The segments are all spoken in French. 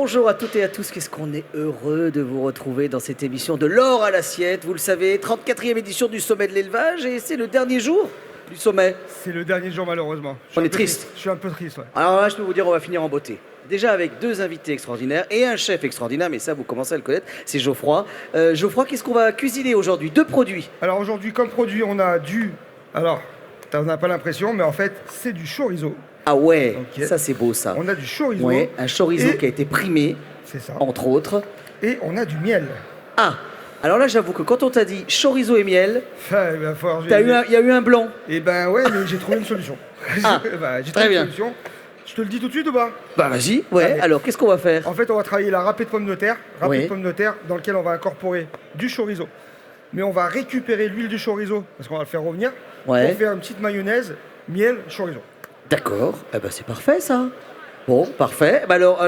Bonjour à toutes et à tous, qu'est-ce qu'on est heureux de vous retrouver dans cette émission de l'or à l'assiette. Vous le savez, 34e édition du sommet de l'élevage et c'est le dernier jour du sommet. C'est le dernier jour malheureusement. On est triste. Je suis un peu triste, ouais. Alors là, je peux vous dire, on va finir en beauté. Déjà avec deux invités extraordinaires et un chef extraordinaire, mais ça vous commencez à le connaître, c'est Geoffroy. Geoffroy, qu'est-ce qu'on va cuisiner aujourd'hui? Deux produits. Alors aujourd'hui, comme produit, on a du... Alors, t'en as pas l'impression, mais en fait, c'est du chorizo. Ah ouais, Ok. ça c'est beau ça. On a du chorizo. Ouais, un chorizo Et- qui a été primé, C'est ça. entre autres. Et on a du miel. Ah, alors là j'avoue que quand on t'a dit chorizo et miel, Enfin, il va falloir... il y a eu un blanc. Eh ben ouais, mais j'ai trouvé une solution. Ah, j'ai très trouvé bien. une solution. Je te le dis tout de suite ou pas? Bah vas-y, ouais, Allez. alors qu'est-ce qu'on va faire? En fait, on va travailler la râpée de pommes de terre. Râpée Oui. de pommes de terre dans lequel on va incorporer du chorizo. Mais on va récupérer l'huile du chorizo, parce qu'on va le faire revenir, Ouais. pour faire une petite mayonnaise, miel, chorizo. D'accord, eh ben c'est parfait ça. Bon, parfait. Bah alors,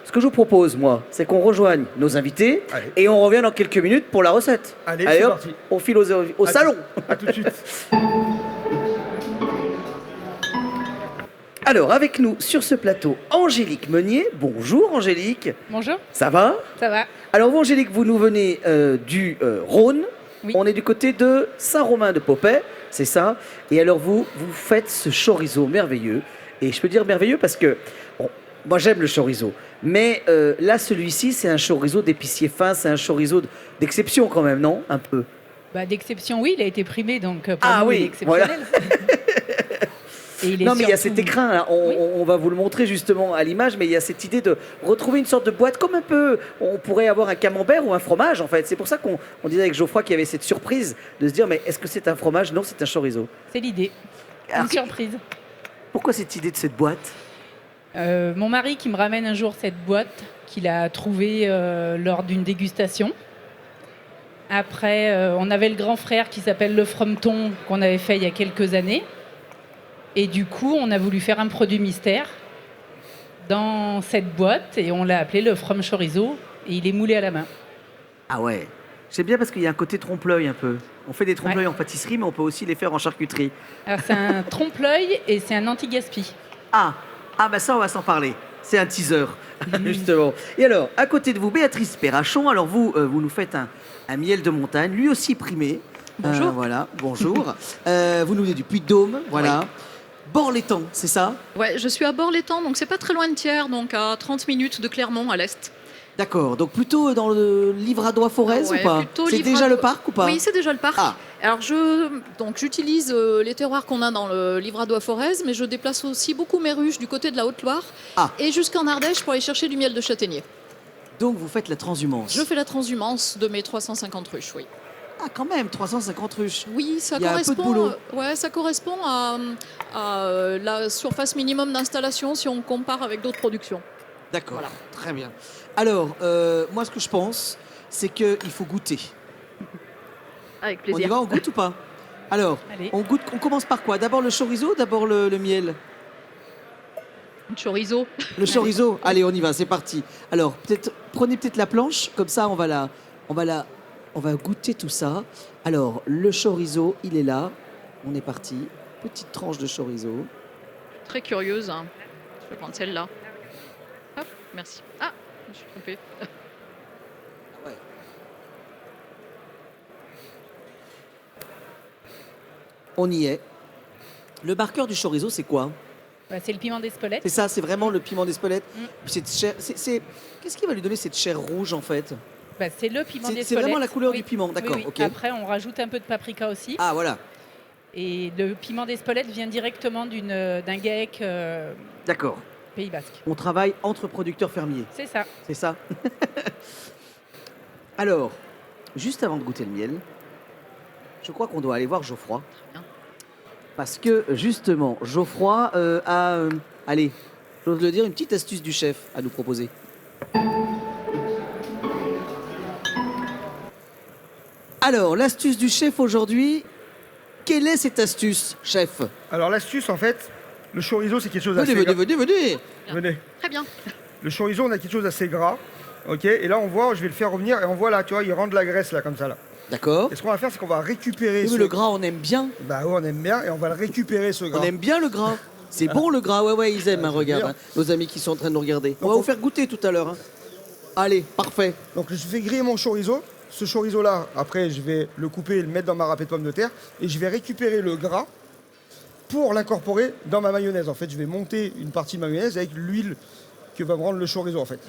ce que je vous propose, moi, c'est qu'on rejoigne nos invités Allez. et on revient dans quelques minutes pour la recette. Allez, c'est hop, parti. on file au À salon. À tout de suite. Alors, avec nous sur ce plateau, Angélique Meunier. Bonjour Angélique. Bonjour, Ça va? ça va? Alors vous, Angélique, vous nous venez du Rhône. Oui. On est du côté de Saint-Romain-de-Popais, c'est ça. Et alors vous faites ce chorizo merveilleux. Et je peux dire merveilleux parce que, bon, moi j'aime le chorizo. Mais là, celui-ci, c'est un chorizo d'épicier fin, c'est un chorizo d'exception quand même, non? Un peu. Bah, d'exception, oui, il a été primé, donc pour Ah nous, oui, il est exceptionnel. Et il est Non, mais il y a surtout- cet écrin, là. Oui. On va vous le montrer justement à l'image, mais il y a cette idée de retrouver une sorte de boîte, comme un peu, on pourrait avoir un camembert ou un fromage, en fait. C'est pour ça qu'on disait avec Geoffroy qu'il y avait cette surprise de se dire, mais est-ce que c'est un fromage? Non, c'est un chorizo. C'est l'idée. Alors, Une surprise. Pourquoi cette idée de cette boîte? Mon mari qui me ramène un jour cette boîte qu'il a trouvée lors d'une dégustation. Après, on avait le grand frère qui s'appelle le Frometon, qu'on avait fait il y a quelques années. Et du coup, on a voulu faire un produit mystère dans cette boîte et on l'a appelé le From Chorizo et il est moulé à la main. Ah ouais. C'est bien parce qu'il y a un côté trompe-l'œil un peu. On fait des trompe-l'œil Ouais. en pâtisserie, mais on peut aussi les faire en charcuterie. Alors c'est un trompe-l'œil et c'est un anti-gaspi. Ah, bah ça, on va s'en parler. C'est un teaser, justement. Et alors, à côté de vous, Béatrice Perrachon, alors vous, vous nous faites un miel de montagne, lui aussi primé. Bonjour. Voilà, bonjour. Vous nous venez du Puy-de-Dôme, voilà. Bord-l'Étang, c'est ça? Ouais, je suis à Bord-l'Étang, donc c'est pas très loin de Thiers, donc à 30 minutes de Clermont à l'est. D'accord, donc plutôt dans le Livradois-Forez Ouais, ou pas? plutôt C'est Livrado- déjà le parc ou pas? Oui, c'est déjà le parc. Ah. Alors j'utilise les terroirs qu'on a dans le Livradois-Forez, mais je déplace aussi beaucoup mes ruches du côté de la Haute-Loire Ah. et jusqu'en Ardèche pour aller chercher du miel de châtaignier. Donc vous faites la transhumance. Je fais la transhumance de mes 350 ruches, oui. Ah, quand même, 350 ruches. Oui, ça Il y a un peu de correspond, boulot. ouais, ça correspond à la surface minimum d'installation si on compare avec d'autres productions. D'accord, Voilà. très bien. Alors, moi, ce que je pense, c'est qu'il faut goûter. Avec On plaisir. y va, on goûte ou pas? Alors, Allez. on goûte, on commence par quoi? D'abord le chorizo, d'abord le miel? Chorizo. Le chorizo. Allez, on y va, c'est parti. Alors, prenez peut-être la planche, comme ça, on va goûter tout ça. Alors, le chorizo, il est là. On est parti. Petite tranche de chorizo. Très curieuse. Hein. Je vais prendre celle-là. Hop, merci. Ah, je me suis trompée. On y est. Le marqueur du chorizo, c'est quoi? Bah, c'est le piment d'Espelette. C'est ça, c'est vraiment le piment d'Espelette. Cette chair, qu'est-ce qui va lui donner cette chair rouge en fait? Bah, c'est le piment C'est d'Espelette. vraiment la couleur Oui. du piment, d'accord, Oui, oui. ok. Après, on rajoute un peu de paprika aussi. Ah voilà, Et le piment d'Espelette vient directement d'un GAEC d'accord. Pays Basque. On travaille entre producteurs fermiers, C'est ça. c'est ça? Alors, juste avant de goûter le miel, je crois qu'on doit aller voir Geoffroy. bien. Parce que justement, Geoffroy a, allez, j'ose le dire, une petite astuce du chef à nous proposer. Alors, l'astuce du chef aujourd'hui, quelle est cette astuce, chef? Alors l'astuce, en fait, le chorizo, c'est quelque chose Venez, d'assez venez, venez, venez. Venez. Très bien. Le chorizo, on a quelque chose d'assez gras. Ok, et là on voit, je vais le faire revenir et on voit là, tu vois, il rend de la graisse là, comme ça là. D'accord. Et ce qu'on va faire, c'est qu'on va récupérer Oui, ce... mais le gras, on aime bien. Bah ouais, on aime bien et on va le récupérer ce gras. On aime bien le gras. C'est bon le gras, ouais, ils aiment, regarde, bien. nos amis qui sont en train de nous regarder. On va on- vous faire goûter tout à l'heure. Allez, parfait. Donc je vais griller mon chorizo. Ce chorizo-là, après, je vais le couper et le mettre dans ma râpée de pommes de terre. Et je vais récupérer le gras pour l'incorporer dans ma mayonnaise. En fait, je vais monter une partie de mayonnaise avec l'huile que va prendre le chorizo, en fait.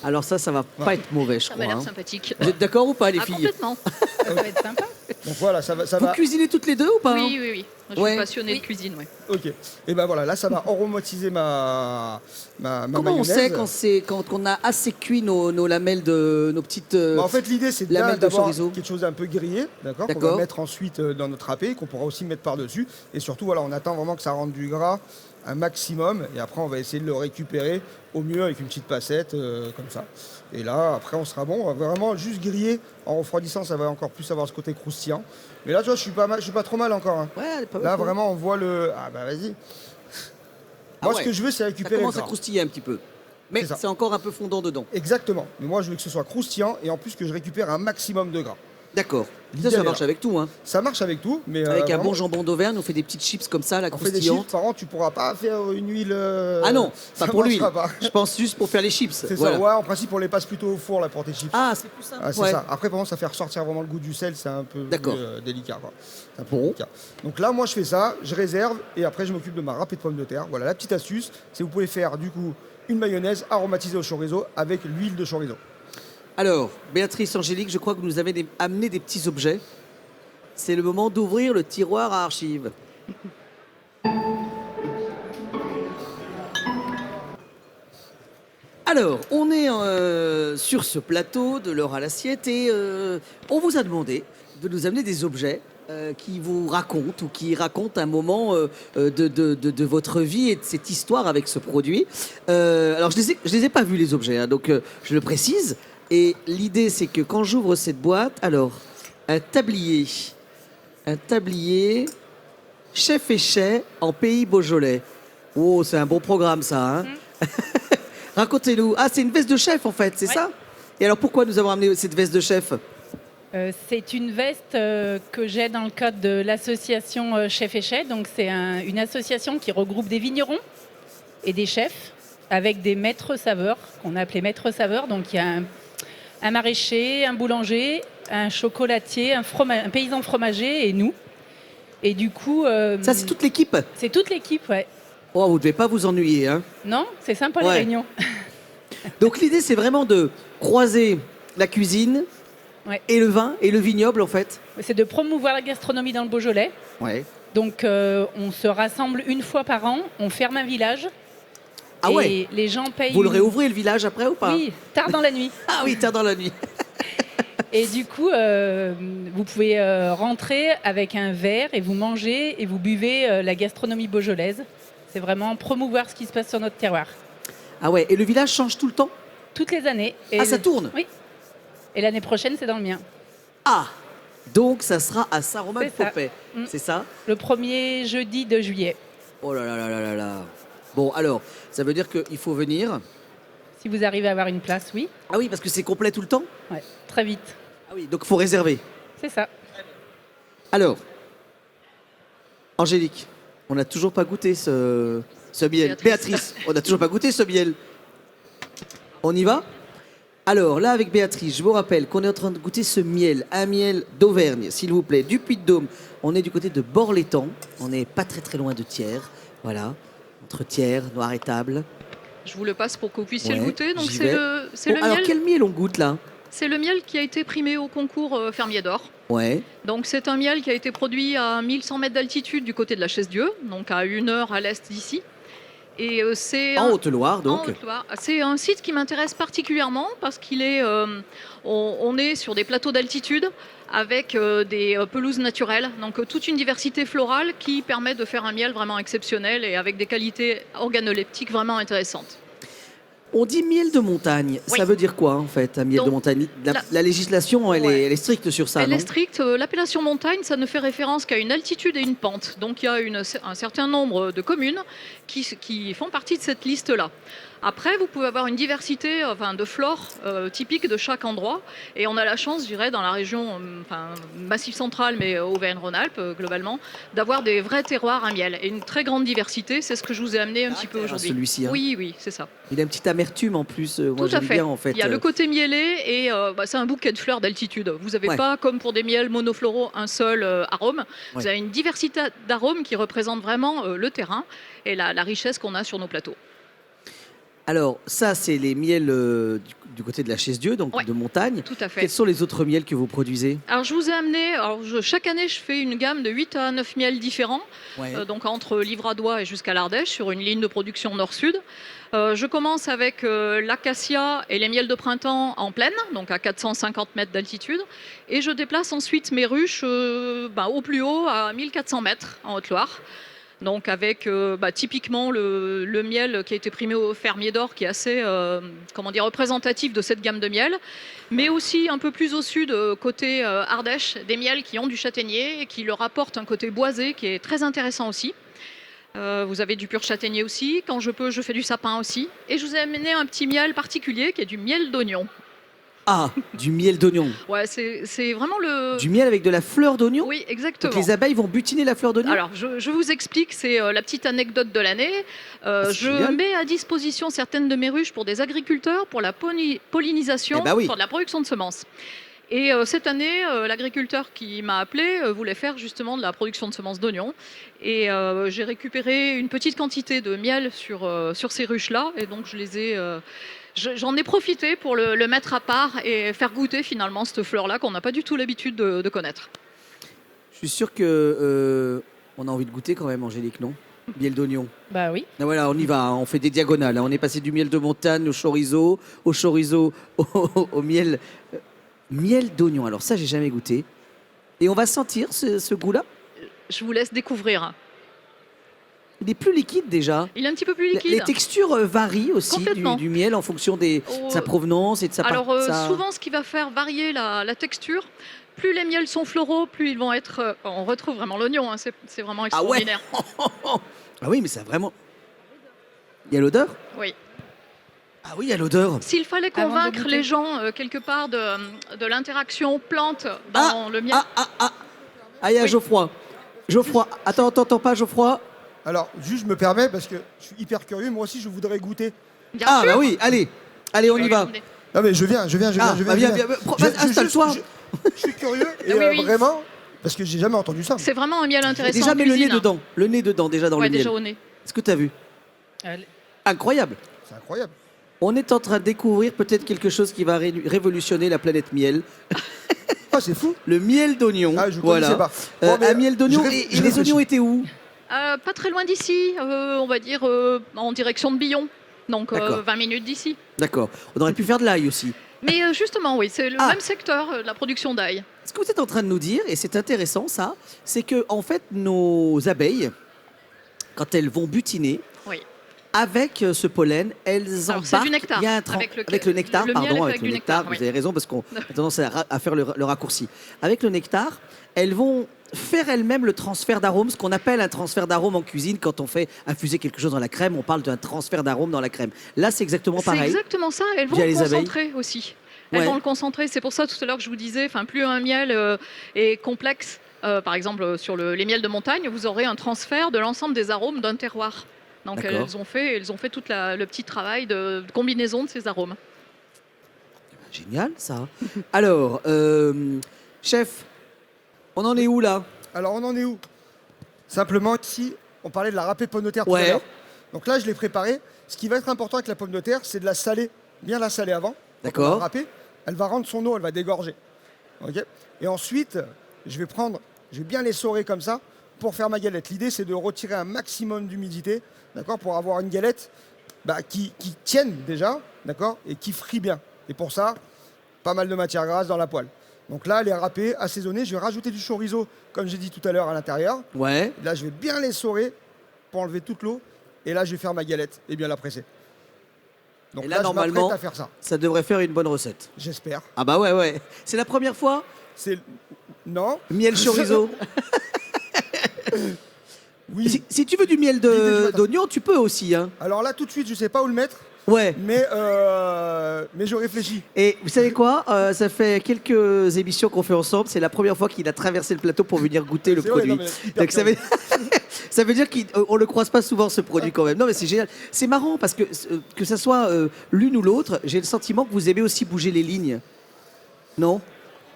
Alors ça va pas être mauvais, je Ça crois. m'a l'air hein. sympathique. Vous êtes d'accord ou pas, les Ah, filles? complètement. Ça va être sympa. Donc voilà, ça Vous va. cuisinez toutes les deux ou pas? Oui, oui, oui. Moi, je Ouais. suis passionnée de cuisine, ouais. Ok. Et ben voilà, là, ça va aromatiser ma Comment on mayonnaise. sait quand on a assez cuit nos lamelles de nos petites. Bah, en fait, l'idée, c'est lamelles de d'avoir chorizo. quelque chose d'un peu grillé, d'accord, qu'on va D'accord. mettre ensuite dans notre râpé, qu'on pourra aussi mettre par-dessus. Et surtout, voilà, on attend vraiment que ça rentre du gras un maximum. Et après, on va essayer de le récupérer au mieux avec une petite passette, comme ça. Et là, après, on sera bon. On va vraiment juste griller. En refroidissant, ça va encore plus avoir ce côté croustillant. Mais là, tu vois, je suis pas trop mal encore. Hein. Ouais, elle est pas Là, mal. vraiment, on voit le... Ah bah, vas-y. Ah Moi, ouais. ce que je veux, c'est Ça récupérer le commence à gras. croustiller un petit peu. Mais C'est ça. c'est encore un peu fondant dedans. Exactement. Mais moi, je veux que ce soit croustillant et en plus que je récupère un maximum de gras. D'accord. L'idée, Ça elle est marche là. avec tout. Hein. Ça marche avec tout, mais Avec un vraiment, bon jambon d'Auvergne, on fait des petites chips comme ça, la on fait des croustillante. chips. Par contre, tu pourras pas faire une huile. Ah non, ça pas pour l'huile. marchera pas. Je pense juste pour faire les chips. C'est Voilà. ça. Ouais, en principe, on les passe plutôt au four là pour tes chips. Ah, c'est plus simple. Ah, c'est Ouais. ça. Après, par contre, ça fait ressortir vraiment le goût du sel, c'est un peu D'accord. délicat. Quoi. C'est un peu Bon. délicat. Donc là, moi, je fais ça, je réserve et après, je m'occupe de ma râpée de pommes de terre. Voilà, la petite astuce, c'est que vous pouvez faire du coup une mayonnaise aromatisée au chorizo avec l'huile de chorizo. Alors, Béatrice, Angélique, je crois que vous nous avez amené des petits objets. C'est le moment d'ouvrir le tiroir à archives. Alors, on est sur ce plateau de l'heure à l'assiette et on vous a demandé de nous amener des objets qui vous racontent ou qui racontent un moment de votre vie et de cette histoire avec ce produit. Alors, je les ai pas vus les objets, hein, donc je le précise. Et l'idée, c'est que quand j'ouvre cette boîte, alors, un tablier chef et chais en pays Beaujolais. Oh, c'est un bon programme ça, hein. Racontez-nous. Ah, c'est une veste de chef en fait, c'est Ouais. ça? Et alors pourquoi nous avons amené cette veste de chef? C'est une veste que j'ai dans le cadre de l'association Chef et Chais. Donc c'est une association qui regroupe des vignerons et des chefs avec des maîtres saveurs qu'on a appelés maîtres saveurs. Donc il y a un maraîcher, un boulanger, un chocolatier, un paysan fromager et nous. Et du coup, Ça, c'est toute l'équipe. c'est toute l'équipe, ouais. Oh, vous devez pas vous ennuyer, hein. Non, c'est sympa Ouais. les réunions. Donc l'idée, c'est vraiment de croiser la cuisine Ouais. et le vin et le vignoble en fait. C'est de promouvoir la gastronomie dans le Beaujolais. Ouais. Donc on se rassemble une fois par an, on ferme un village. Ah et ouais. les gens payent. Vous le réouvrez le village après ou pas? Oui, tard dans la nuit. Ah oui, tard dans la nuit. Et du coup, vous pouvez rentrer avec un verre et vous mangez et vous buvez la gastronomie beaujolaise. C'est vraiment promouvoir ce qui se passe sur notre terroir. Ah ouais. Et le village change tout le temps? Toutes les années. Et Ah, ça tourne? Oui. Et l'année prochaine, c'est dans le mien. Ah. Donc ça sera à Saint-Romain-de-Popais. Mm. C'est ça? Le premier jeudi de juillet. Oh là là là là là là. Bon, alors, ça veut dire qu'il faut venir. Si vous arrivez à avoir une place, oui. Ah oui, parce que c'est complet tout le temps? Ouais, très vite. Ah oui, donc il faut réserver. C'est ça. Alors, Angélique, on n'a toujours pas goûté ce miel. Béatrice, on n'a toujours pas goûté ce miel. On y va? Alors, là, avec Béatrice, je vous rappelle qu'on est en train de goûter ce miel, un miel d'Auvergne, s'il vous plaît, du Puy-de-Dôme. On est du côté de Bord-l'Étang. On n'est pas très très loin de Thiers. Voilà, entre Thiers, Noir-Étable. Je vous le passe pour que vous puissiez Ouais, le goûter. Donc j'y c'est vais. c'est Bon, le alors, miel. quel miel on goûte là? C'est le miel qui a été primé au concours Fermier d'Or. Ouais, Donc c'est un miel qui a été produit à 1100 mètres d'altitude du côté de la Chaise-Dieu, donc à 1 heure à l'est d'ici. Et c'est en Haute-Loire en donc. Haute-Loire. C'est un site qui m'intéresse particulièrement parce qu'il est, on est sur des plateaux d'altitude avec des pelouses naturelles, donc toute une diversité florale qui permet de faire un miel vraiment exceptionnel et avec des qualités organoleptiques vraiment intéressantes. On dit miel de montagne. Oui. Ça veut dire quoi en fait, un miel Donc, de montagne? La législation, elle, Ouais. elle est stricte sur ça, Elle non? est stricte. L'appellation montagne, ça ne fait référence qu'à une altitude et une pente. Donc il y a un certain nombre de communes qui font partie de cette liste-là. Après, vous pouvez avoir une diversité de flore typique de chaque endroit. Et on a la chance, je dirais, dans la région Massif central, mais Auvergne-Rhône-Alpes, globalement, d'avoir des vrais terroirs à miel. Et une très grande diversité, c'est ce que je vous ai amené un petit peu aujourd'hui. Celui-ci. Hein. Oui, oui, c'est ça. Il a une petite amertume en plus. Moi, Tout à j'aime fait. bien, en fait. Il y a le côté mielé et c'est un bouquet de fleurs d'altitude. Vous n'avez pas, comme pour des miels monofloraux, un seul arôme. Vous avez une diversité d'arômes qui représente vraiment le terrain et la richesse qu'on a sur nos plateaux. Alors, ça, c'est les miels du côté de la Chaise-Dieu, donc de montagne. Tout à fait. Quels sont les autres miels que vous produisez? Alors, je vous ai amené, chaque année, je fais une gamme de 8 à 9 miels différents, donc entre Livradois et jusqu'à l'Ardèche, sur une ligne de production nord-sud. Je commence avec l'acacia et les miels de printemps en plaine, donc à 450 mètres d'altitude. Et je déplace ensuite mes ruches au plus haut, à 1400 mètres, en Haute-Loire. Donc avec typiquement le miel qui a été primé au fermier d'or, qui est assez représentatif de cette gamme de miel, mais aussi un peu plus au sud, côté Ardèche, des miels qui ont du châtaignier et qui leur apportent un côté boisé qui est très intéressant aussi. Vous avez du pur châtaignier aussi. Quand je peux, je fais du sapin aussi. Et je vous ai amené un petit miel particulier qui est du miel d'oignon. Ah, du miel d'oignon. Ouais, c'est vraiment le... Du miel avec de la fleur d'oignon? Oui, exactement. Donc les abeilles vont butiner la fleur d'oignon? Alors, je vous explique, c'est la petite anecdote de l'année. Je génial. mets à disposition certaines de mes ruches pour des agriculteurs, pour la pollinisation, pour de la production de semences. Et cette année, l'agriculteur qui m'a appelé voulait faire justement de la production de semences d'oignons. Et j'ai récupéré une petite quantité de miel sur ces ruches-là. Et donc, j'en ai profité pour le mettre à part et faire goûter finalement cette fleur-là qu'on n'a pas du tout l'habitude de connaître. Je suis sûr que on a envie de goûter quand même, Angélique, non? Miel d'oignon. Bah oui. Ah, voilà, on y va, hein, on fait des diagonales. Hein. On est passé du miel de montagne au chorizo au miel. Miel d'oignon, alors ça, j'ai jamais goûté. Et on va sentir ce goût-là? Je vous laisse découvrir. Il est plus liquide déjà. Il est un petit peu plus liquide. Les textures varient aussi du miel en fonction de sa provenance et de sa... Souvent, ce qui va faire varier la texture, plus les miels sont floraux, plus ils vont être... on retrouve vraiment l'oignon, hein, c'est vraiment extraordinaire. Ah oui, mais c'est vraiment... Il y a l'odeur? Oui. Ah oui, il y a l'odeur. S'il fallait convaincre les gens, quelque part, de l'interaction plante dans le miel... Ah, il y a Geoffroy. Geoffroy, attends pas Geoffroy. Alors, juste, je me permets, parce que je suis hyper curieux, moi aussi, je voudrais goûter. Bien sûr. Bah oui, allez, on y va. Non, mais je viens. Viens, installe-toi. Je suis curieux, et Oui. vraiment, parce que j'ai jamais entendu ça. C'est vraiment un miel intéressant. Déjà, en mets le nez cuisine. dedans. Le nez dedans, déjà dans le miel. Déjà au nez. Est-ce que tu as vu? Incroyable. C'est incroyable. On est en train de découvrir peut-être quelque chose qui va révolutionner la planète miel. Ah, c'est fou. Le miel d'oignon. Ah, je connaissais pas. Bon, un miel d'oignon. Et les oignons étaient où? Pas très loin d'ici, on va dire en direction de Billon. Donc 20 minutes d'ici. D'accord. On aurait pu faire de l'ail aussi. Mais justement, oui, c'est le même secteur, la production d'ail. Ce que vous êtes en train de nous dire, et c'est intéressant ça, c'est que en fait nos abeilles, quand elles vont butiner, avec ce pollen, elles embarquent. C'est du nectar. Il y a avec le nectar, avec le nectar. Vous avez raison parce qu'on a tendance à faire le raccourci. Avec le nectar, elles vont faire elles-mêmes le transfert d'arômes, ce qu'on appelle un transfert d'arômes en cuisine. Quand on fait infuser quelque chose dans la crème, on parle d'un transfert d'arômes dans la crème. Là, c'est exactement pareil. C'est exactement ça. Elles vont le concentrer aussi. Elles vont le concentrer. C'est pour ça tout à l'heure que je vous disais, plus un miel est complexe, par exemple sur les miels de montagne, vous aurez un transfert de l'ensemble des arômes d'un terroir. Donc elles ont fait tout le petit travail de combinaison de ces arômes. Génial ça. Alors, chef, on en est où là? Alors on en est où? Simplement ici, on parlait de la râpée de pommes de terre tout à l'heure. Donc là, je l'ai préparée. Ce qui va être important avec la pomme de terre, c'est de la saler, bien la saler avant. D'accord. La râper, elle va rendre son eau, elle va dégorger. Okay. Et ensuite, je vais bien l'essorer comme ça pour faire ma galette. L'idée, c'est de retirer un maximum d'humidité, d'accord, pour avoir une galette qui tienne déjà, d'accord, et qui frit bien. Et pour ça, pas mal de matière grasse dans la poêle. Donc là, elle est râpée, assaisonnée. Je vais rajouter du chorizo, comme j'ai dit tout à l'heure, à l'intérieur. Ouais. Là, je vais bien l'essorer pour enlever toute l'eau. Et là, je vais faire ma galette et bien la presser. Donc et là, normalement, je m'apprête à faire ça. Devrait faire une bonne recette. J'espère. Ah bah ouais. C'est la première fois? Non. Miel chorizo. Oui. Si tu veux du miel d'oignon, tu peux aussi. Hein. Alors là, tout de suite, je ne sais pas où le mettre. Ouais. mais je réfléchis. Et vous savez quoi? Ça fait quelques émissions qu'on fait ensemble. C'est la première fois qu'il a traversé le plateau pour venir goûter le C'est vrai, produit. non, mais hyper Donc ça veut dire qu'on le croise pas souvent ce produit quand même. Non mais c'est génial. C'est marrant parce que ça soit l'une ou l'autre, j'ai le sentiment que vous aimez aussi bouger les lignes. Non?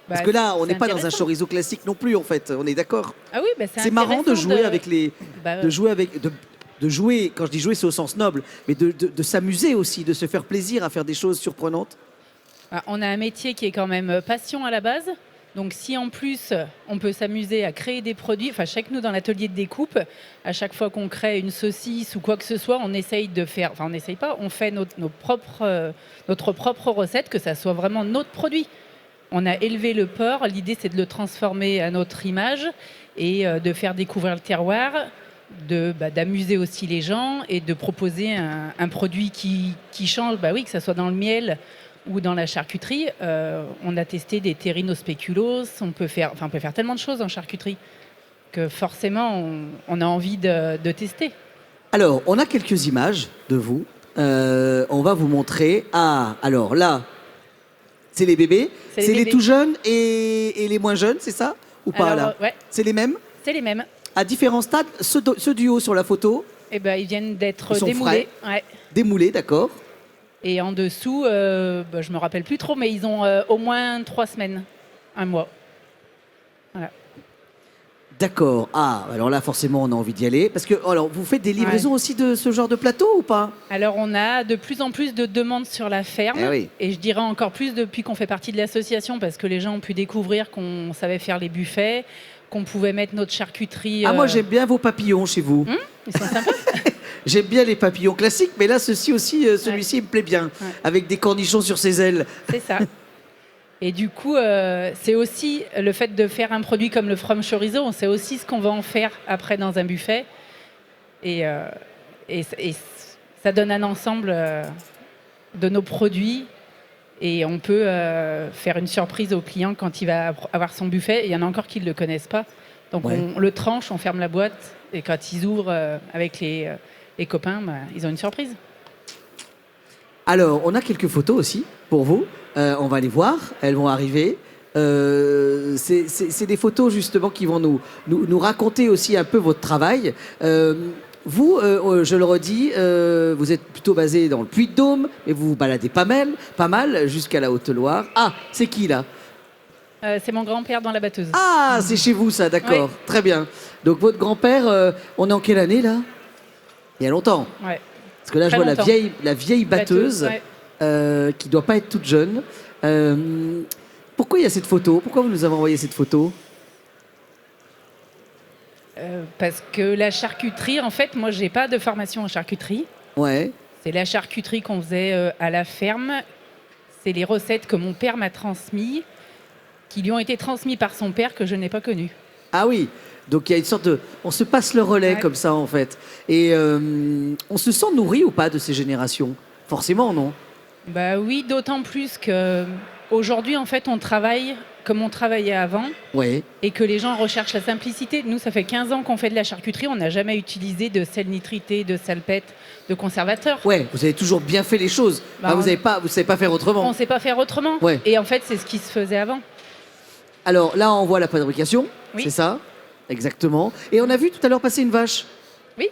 Parce que là, on c'est n'est pas dans un intéressant. chorizo classique non plus en fait. On est d'accord. Ah oui, bah, C'est marrant de intéressant jouer avec les, Bah, de jouer avec, de jouer. Quand je dis jouer, c'est au sens noble, mais de s'amuser aussi, de se faire plaisir à faire des choses surprenantes. On a un métier qui est quand même passion à la base. Donc si en plus on peut s'amuser à créer des produits, enfin chaque nous dans l'atelier de découpe, à chaque fois qu'on crée une saucisse ou quoi que ce soit, on essaye de faire, enfin on n'essaye pas, on fait notre propre recette, que ça soit vraiment notre produit. On a élevé le porc, l'idée c'est de le transformer à notre image et de faire découvrir le terroir, d'amuser aussi les gens et de proposer un produit qui change, bah oui, que ça soit dans le miel ou dans la charcuterie. On a testé des terrines spéculoos, on peut faire tellement de choses en charcuterie que forcément on a envie de tester. Alors, on a quelques images de vous. On va vous montrer. Ah, alors là, c'est les bébés. C'est les C'est les bébés. tout jeunes et les moins jeunes, c'est ça? Ou pas Alors, là? ouais, C'est les mêmes? c'est les mêmes. À différents stades, ce duo sur la photo, Et ben ils viennent d'être Ils sont démoulés. Ouais. démoulé, d'accord? Et en dessous, je me rappelle plus trop, mais ils ont au moins 3 semaines, un mois. D'accord. Ah, alors là, forcément, on a envie d'y aller. Parce que, alors, vous faites des livraisons aussi de ce genre de plateau ou pas? Alors on a de plus en plus de demandes sur la ferme. Eh oui. Et je dirais encore plus depuis qu'on fait partie de l'association, parce que les gens ont pu découvrir qu'on savait faire les buffets, qu'on pouvait mettre notre charcuterie. Ah, moi, j'aime bien vos papillons chez vous. Ils sont sympas. J'aime bien les papillons classiques, mais là, ceci aussi, celui-ci, il me plaît bien. Ouais. Avec des cornichons sur ses ailes. C'est ça. Et du coup, c'est aussi le fait de faire un produit comme le from chorizo, on sait aussi ce qu'on va en faire après dans un buffet. Et ça donne un ensemble de nos produits. Et on peut faire une surprise au client quand il va avoir son buffet. Il y en a encore qui ne le connaissent pas. Donc Ouais. on le tranche, on ferme la boîte. Et quand ils ouvrent avec les copains, ils ont une surprise. Alors, on a quelques photos aussi pour vous. On va les voir, elles vont arriver. C'est des photos justement qui vont nous raconter aussi un peu votre travail. Vous, je le redis, vous êtes plutôt basé dans le Puy-de-Dôme, mais vous vous baladez pas mal jusqu'à la Haute-Loire. Ah, c'est qui là? C'est mon grand-père dans la batteuse. Ah, c'est chez vous ça, d'accord. Oui. Très bien. Donc votre grand-père, on est en quelle année là? Il y a longtemps. Ouais. Parce que là, je Très vois longtemps. la vieille batteuse. Ouais. Qui doit pas être toute jeune. Pourquoi il y a cette photo? Pourquoi vous nous avez envoyé cette photo? Parce que la charcuterie, en fait, moi, j'ai pas de formation en charcuterie. Ouais. C'est la charcuterie qu'on faisait à la ferme. C'est les recettes que mon père m'a transmises, qui lui ont été transmises par son père, que je n'ai pas connu. Ah oui. Donc il y a une sorte de... On se passe le relais Ouais. comme ça en fait. Et on se sent nourri ou pas de ces générations? Forcément, non? Bah oui, d'autant plus que aujourd'hui, en fait, on travaille comme on travaillait avant Ouais. et que les gens recherchent la simplicité. Nous, ça fait 15 ans qu'on fait de la charcuterie. On n'a jamais utilisé de sel nitrité, de salpêtre, de conservateur. Ouais, vous avez toujours bien fait les choses. Bah, Ah, vous savez pas faire On autrement. ne sait pas faire autrement. Ouais. Et en fait, c'est ce qui se faisait avant. Alors là, on voit la fabrication. Oui. C'est ça? Exactement. Et on a vu tout à l'heure passer une vache. Oui.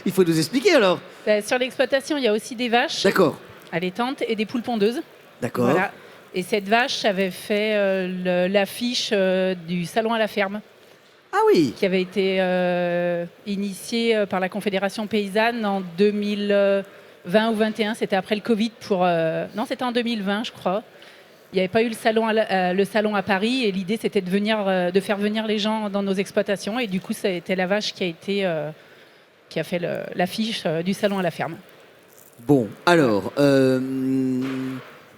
Il faut nous expliquer alors. Sur l'exploitation, il y a aussi des vaches D'accord. allaitantes et des poules pondeuses. D'accord. Voilà. Et cette vache avait fait l'affiche du salon à la ferme, Ah oui. qui avait été initiée par la Confédération paysanne en 2020 ou 2021. C'était après le Covid. Non, c'était en 2020, je crois. Il n'y avait pas eu le salon à Paris et l'idée c'était de faire venir les gens dans nos exploitations. Et du coup, ça a été la vache qui a fait l'affiche du salon à la ferme. Bon, alors,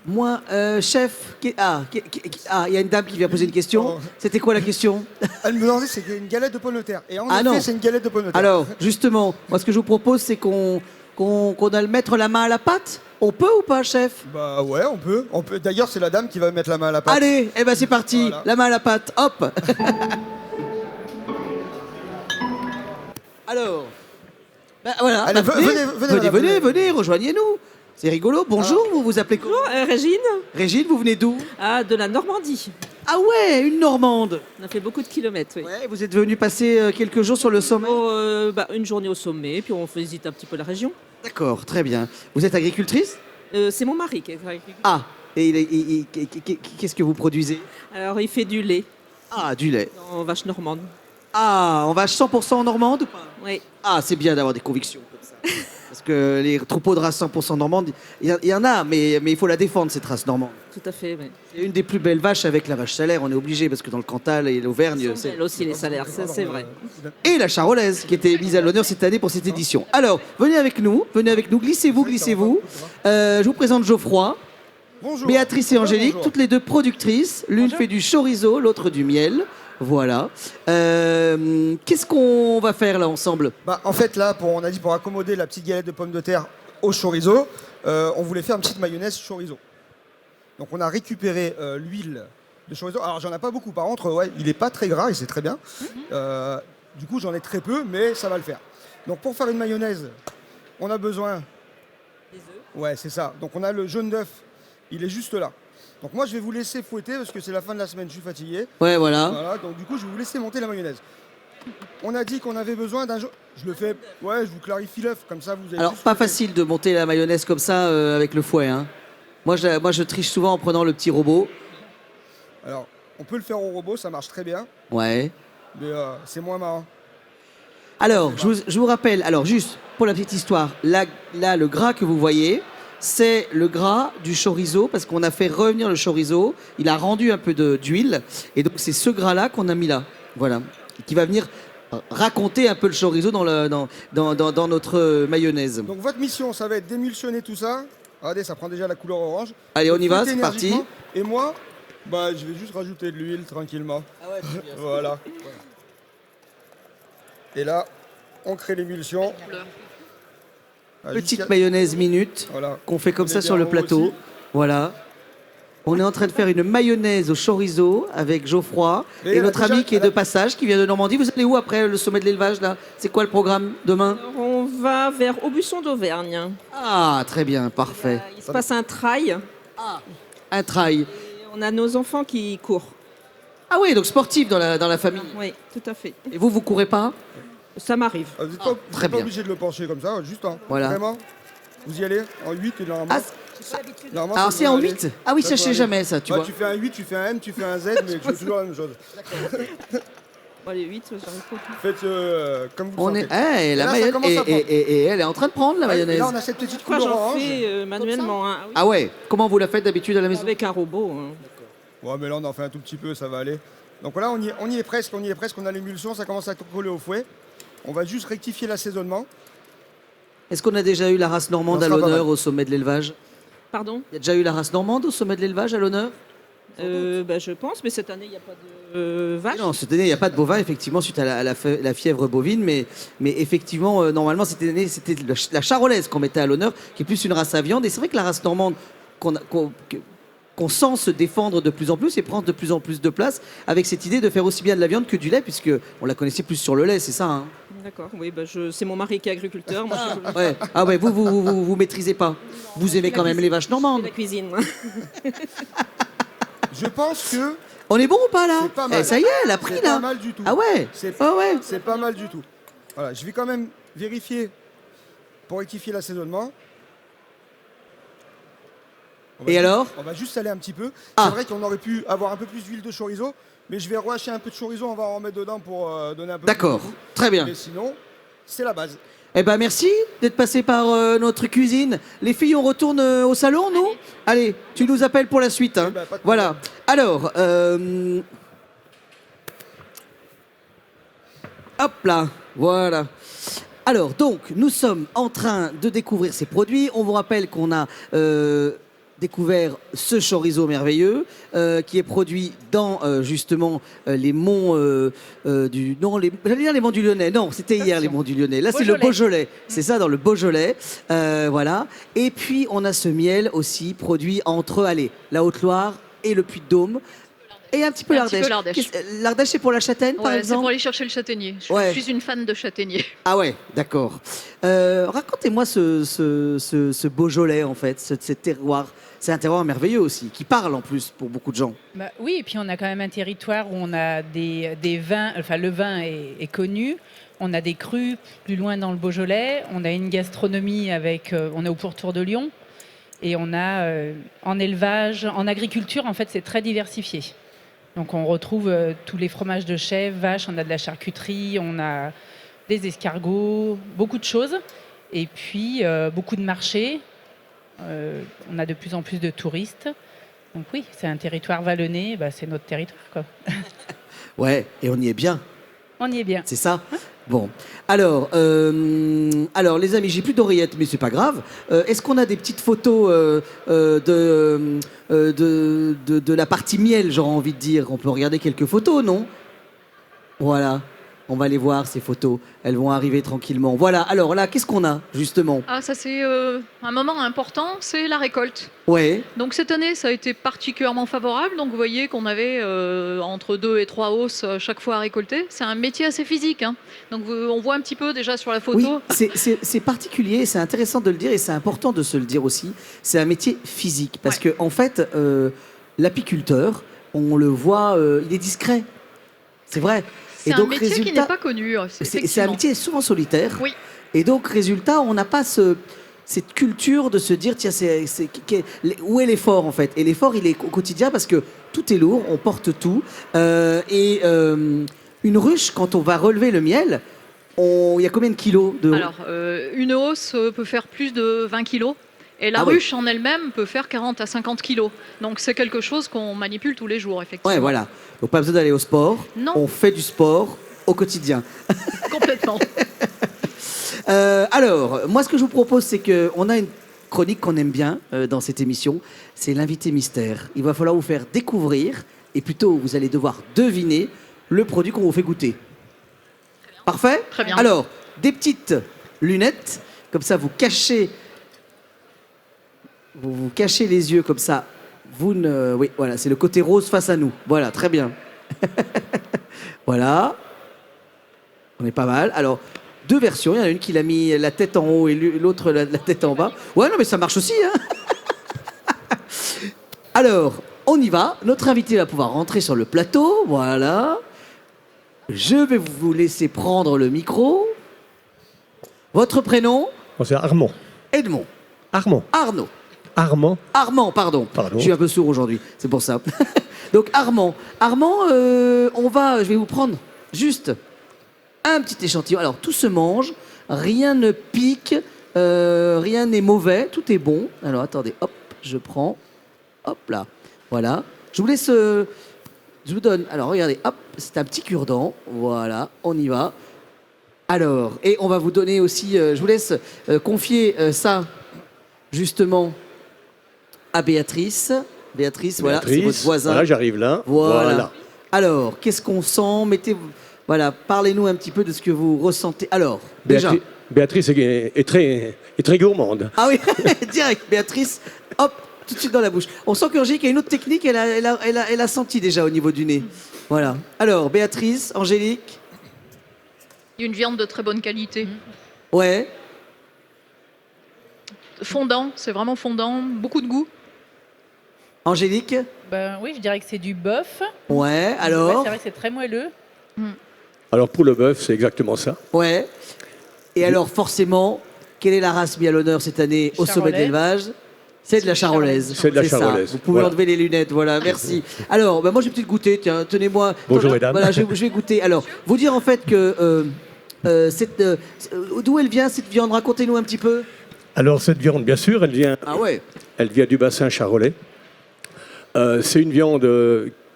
moi, chef, il y a une dame qui vient poser une question. Oh. C'était quoi la question? Elle me demandait si c'était une galette de pommes de terre. Et en Ah effet, non. c'est une galette de pommes de terre. Alors, justement, moi, ce que je vous propose, c'est qu'on a le mettre la main à la pâte. On peut ou pas, chef? Bah ouais, on peut. D'ailleurs, c'est la dame qui va mettre la main à la pâte. Allez, eh ben c'est parti. Voilà. La main à la pâte, hop. Alors, Bah, voilà. Allez, Bah, venez, rejoignez-nous. C'est rigolo. Bonjour, vous vous appelez comment? Régine, Régine, vous venez d'où? de la Normandie. Ah ouais, une Normande. On a fait beaucoup de kilomètres, oui. Ouais, vous êtes venu passer quelques jours sur le sommet. Une journée au sommet, puis on visite un petit peu la région. D'accord, très bien. Vous êtes agricultrice? C'est mon mari qui est agriculteur. Ah, et qu'est-ce que vous produisez? Alors, il fait du lait Ah, du lait. en vache normande. Ah, on va 100% en normande ou pas? Oui. Ah, c'est bien d'avoir des convictions comme ça. Parce que les troupeaux de race 100% normande, il y en a, mais il faut la défendre, cette race normande. Tout à fait, oui. C'est une des plus belles vaches avec la vache salaire, on est obligé, parce que dans le Cantal et l'Auvergne, c'est... Elle aussi, les salaires, ça, c'est vrai. Et la charolaise, qui était mise à l'honneur cette année pour cette édition. Alors, venez avec nous, glissez-vous. Je vous présente Geoffroy, Bonjour. Béatrice et Angélique, Bonjour. toutes les deux productrices. L'une fait du chorizo, l'autre du miel. Voilà. Qu'est-ce qu'on va faire là ensemble? Bah, en fait, là, on a dit pour accommoder la petite galette de pommes de terre au chorizo, on voulait faire une petite mayonnaise chorizo. Donc, on a récupéré l'huile de chorizo. Alors, j'en ai pas beaucoup. Par contre, ouais, il est pas très gras et c'est très bien. Du coup, j'en ai très peu, mais ça va le faire. Donc, pour faire une mayonnaise, on a besoin... Des œufs. Ouais, c'est ça. Donc, on a le jaune d'œuf. Il est juste là. Donc, moi, je vais vous laisser fouetter parce que c'est la fin de la semaine. Je suis fatigué. Ouais, voilà. Voilà, donc du coup, je vais vous laisser monter la mayonnaise. On a dit qu'on avait besoin d'un jaune. Je le fais. Ouais, je vous clarifie l'œuf, comme ça vous avez. Alors, juste pas le fait. facile de monter la mayonnaise comme ça avec le fouet. Hein. Moi, je triche souvent en prenant le petit robot. Alors, on peut le faire au robot, ça marche très bien, Ouais. mais c'est moins marrant. Alors, je vous rappelle, alors juste pour la petite histoire, là, le gras que vous voyez, c'est le gras du chorizo, parce qu'on a fait revenir le chorizo, il a rendu un peu d'huile, et donc c'est ce gras-là qu'on a mis là, voilà, qui va venir raconter un peu le chorizo dans notre mayonnaise. Donc votre mission, ça va être d'émulsionner tout ça. Regardez, ça prend déjà la couleur orange. Allez, on y va, Fouetter c'est parti. énergiquement. Et moi, bah, je vais juste rajouter de l'huile tranquillement. Voilà. Et là, on crée l'émulsion. Ah, Petite jusqu'à- mayonnaise minute, Voilà. qu'on fait comme On ça est sur bien le rond plateau. aussi. Voilà. On est en train de faire une mayonnaise au chorizo avec Geoffroy Et et elle a notre déjà- ami qui est elle a- de passage, qui vient de Normandie. Vous allez où après le sommet de l'élevage là? C'est quoi le programme demain? Alors, on va vers Aubusson d'Auvergne. Ah, très bien, parfait. Il se passe un trail. Un trail. Et on a nos enfants qui courent. Ah oui, donc sportif dans la famille. Oui, tout à fait. Et vous courez pas? Ça m'arrive. Vous n'êtes pas, très pas bien. obligé de le pencher comme ça, juste Voilà. vraiment. Vous y allez en 8 et normalement. Ah, normalement, alors ça c'est devrait en aller. 8? Ah oui, ça je sais devrait jamais aller. ça, tu Ouais, vois. Tu fais un 8, tu fais un M, tu fais un Z, mais tu fais toujours la même chose. Bon, les 8, j'arrive pas. Faites comme vous le On sentez. est, eh, la là, ça mayonnaise, commence à prendre. et elle est en train de prendre la Ouais, et mayonnaise. là, on a cette petite Moi, couleur j'en orange. fais manuellement. Hein. Oui. Ah ouais, comment vous la faites d'habitude à la maison? Avec un robot. Hein. Ouais, mais là, on en fait un tout petit peu, ça va aller. Donc là, on y est presque, on a l'émulsion, ça commence à coller au fouet. On va juste rectifier l'assaisonnement. Est-ce qu'on a déjà eu la race normande Ça à sera pas l'honneur mal. au sommet de l'élevage? Pardon Il y a déjà eu la race normande au sommet de l'élevage à l'honneur? Je pense, mais cette année, il n'y a pas de vache. Non, cette année, il n'y a pas de bovin, effectivement, suite à la fièvre bovine, mais effectivement, normalement, cette année, c'était la charolaise qu'on mettait à l'honneur, qui est plus une race à viande. Et c'est vrai que la race normande qu'on sent se défendre de plus en plus et prendre de plus en plus de place, avec cette idée de faire aussi bien de la viande que du lait, puisque on la connaissait plus sur le lait, c'est ça, hein? D'accord, oui, c'est mon mari qui est agriculteur. Moi, je Ouais. Ah ouais, vous maîtrisez pas. Vous aimez quand même les vaches fais normandes. la cuisine. Je pense que On est bon ou pas là? c'est pas mal. Eh, ça y est, elle a pris C'est là. pas mal du tout. Ah ouais. C'est Ah ouais. c'est pas mal du tout. Voilà, je vais quand même vérifier pour rectifier l'assaisonnement. On va Et juste- alors? On va juste saler un petit peu. Ah. C'est vrai qu'on aurait pu avoir un peu plus d'huile de chorizo, mais je vais rehacher un peu de chorizo, on va en remettre dedans pour donner un peu D'accord, plus de goût. très bien. Mais sinon, c'est la base. Eh ben merci d'être passé par notre cuisine. Les filles, on retourne au salon, nous? Allez, tu nous appelles pour la suite. Hein. Eh ben, pas de Voilà. Alors, hop là, voilà. Alors, donc, nous sommes en train de découvrir ces produits. On vous rappelle qu'on a découvert ce chorizo merveilleux qui est produit dans justement les monts du... Non, j'allais dire les monts du Lyonnais. Non, c'était hier les monts du Lyonnais. Là, c'est le Beaujolais. C'est ça, dans le Beaujolais. Voilà. Et puis, on a ce miel aussi produit entre, allez, la Haute-Loire et le Puy-de-Dôme. Et un petit peu Un petit l'Ardèche. peu l'Ardèche. L'Ardèche, c'est pour la châtaigne, par Ouais, c'est exemple? pour aller chercher le châtaignier. Je Ouais. suis une fan de châtaignier. Ah ouais, d'accord. Racontez-moi ce Beaujolais, en fait, ce terroir. C'est un terroir merveilleux aussi, qui parle en plus pour beaucoup de gens. Bah, oui, et puis on a quand même un territoire où on a des vins, enfin le vin est connu, on a des crus plus loin dans le Beaujolais, on a une gastronomie avec, on est au pourtour de Lyon, et on a en élevage, en agriculture, en fait c'est très diversifié. Donc on retrouve tous les fromages de chèvre, vache, on a de la charcuterie, on a des escargots, beaucoup de choses, et puis beaucoup de marchés. On a de plus en plus de touristes. Donc oui, c'est un territoire vallonné, bah, c'est notre territoire, quoi. Ouais, et on y est bien, On y est bien. c'est ça. Bon, alors les amis, j'ai plus d'oreillettes, mais c'est pas grave. Est-ce qu'on a des petites photos de la partie miel, j'aurais envie de dire. On peut regarder quelques photos, non? Voilà, on va les voir, ces photos. Elles vont arriver tranquillement. Voilà, alors là, qu'est-ce qu'on a, justement? Ah, ça c'est un moment important, c'est la récolte. Ouais, Donc cette année, ça a été particulièrement favorable. Donc vous voyez qu'on avait entre 2 et 3 hausses chaque fois à récolter. C'est un métier assez physique, hein. Donc on voit un petit peu déjà sur la oui, photo. c'est particulier, c'est intéressant de le dire et c'est important de se le dire aussi. C'est un métier physique parce que en fait, l'apiculteur, on le voit, il est discret. C'est vrai. C'est Et un donc, métier qui résultat, n'est pas connu. c'est un Effectivement. métier souvent solitaire. Oui. Et donc, résultat, on n'a pas cette culture de se dire, tiens, où est l'effort en fait? Et l'effort, il est au quotidien parce que tout est lourd, on porte tout. Une ruche, quand on va relever le miel, il y a combien de kilos de... Alors, une hausse peut faire plus de 20 kilos. Et la Ah oui. ruche en elle-même peut faire 40 à 50 kilos. Donc c'est quelque chose qu'on manipule tous les jours, effectivement. Ouais, voilà. Donc, pas besoin d'aller au sport. Non. On fait du sport au quotidien. Complètement. Alors, moi, ce que je vous propose, c'est qu'on a une chronique qu'on aime bien dans cette émission. C'est l'invité mystère. Il va falloir vous faire découvrir, et plutôt, vous allez devoir deviner le produit qu'on vous fait goûter. Parfait? Très bien. Alors, des petites lunettes, comme ça, vous cachez les yeux, comme ça. Oui, voilà, c'est le côté rose face à nous. Voilà, très bien. Voilà. On est pas mal. Alors, deux versions. Il y en a une qui l'a mis la tête en haut et l'autre la tête en bas. Ouais, non, mais ça marche aussi, hein. Alors, on y va. Notre invité va pouvoir rentrer sur le plateau. Voilà. Je vais vous laisser prendre le micro. Votre prénom? Bon, c'est Armand. Edmond. Armand. Arnaud. Armand. Pardon. Pardon. Je suis un peu sourd aujourd'hui, c'est pour ça. Donc Armand, je vais vous prendre juste un petit échantillon. Alors tout se mange, rien ne pique, rien n'est mauvais, tout est bon. Alors attendez, hop, je prends, hop là, voilà. Je vous laisse, je vous donne. Alors regardez, hop, c'est un petit cure-dent, voilà, on y va. Alors, et on va vous donner aussi, je vous laisse confier ça justement à Béatrice. Béatrice, voilà, c'est votre voisin. Voilà, j'arrive là. Voilà. Alors, qu'est-ce qu'on sent? Voilà, parlez-nous un petit peu de ce que vous ressentez. Alors, déjà. Béatrice est très gourmande. Ah oui, direct, Béatrice, hop, tout de suite dans la bouche. On sent qu'Angélique a une autre technique, elle a senti déjà au niveau du nez. Voilà. Alors, Béatrice, Angélique. Une viande de très bonne qualité. Ouais. Fondant, c'est vraiment fondant, beaucoup de goût. Angélique. Ben oui, je dirais que c'est du bœuf. Ouais, Ouais, alors. c'est vrai que c'est très moelleux. Alors pour le bœuf, c'est exactement ça. Ouais. Et alors, forcément, quelle est la race mise à l'honneur cette année au sommet de Charolais. l'élevage? C'est de la charolaise. C'est de la ça. charolaise, Vous pouvez voilà. enlever les lunettes, voilà, merci. Alors, moi, je vais peut-être goûter, tiens, tenez-moi. Bonjour, mesdames. Voilà, je vais goûter. Alors, vous dire en fait que d'où elle vient cette viande? Racontez-nous un petit peu. Alors cette viande, bien sûr, Ah ouais. elle vient du bassin charolais. C'est une viande